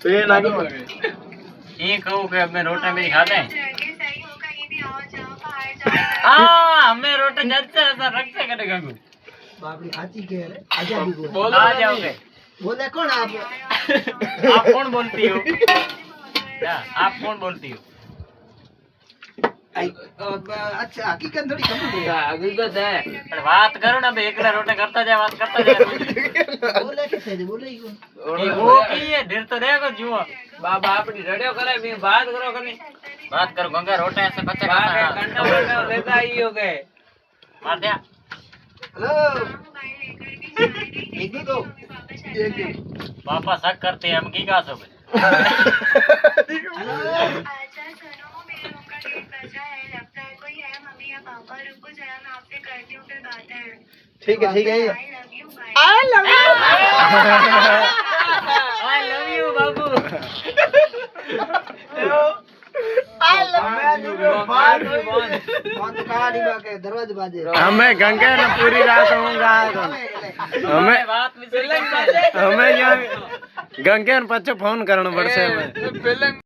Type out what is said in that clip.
तो ये ना ये कहूँ कि हमें रोटा भी खाते हैं। हाँ हमें रोटा जैसे ऐसा रक्षा करेगा गंगू। बापरी हाथी के आजादी को बोलो आ जाओगे। बोले कौन आप कौन बोलती हो? आप कौन बोलती हो? अच्छा हकीकत थोड़ी खबर है। हकीकत है। पर बात करो ना बे एकला रोटे करता जा बात करता जा। बोले कैसे थे बोले ही वो की है ढेर तो देखो जुओ। बाबा अपनी रेडियो करे भी बात करो कभी। बात करो गंगा रोटे ऐसे बच्चे खाता कंडा लेता ही हो गए। मार दिया। हेलो एक दो पापा शक करते हैं हम की का सो ठीक है I love you Babu. I love you बहुत काड़ी बाके दरवाजे बाजे हमें गंगे ने पूरी रात होऊंगा हमें बात में हमें गंगे ने पछे फोन करना पड़से हमें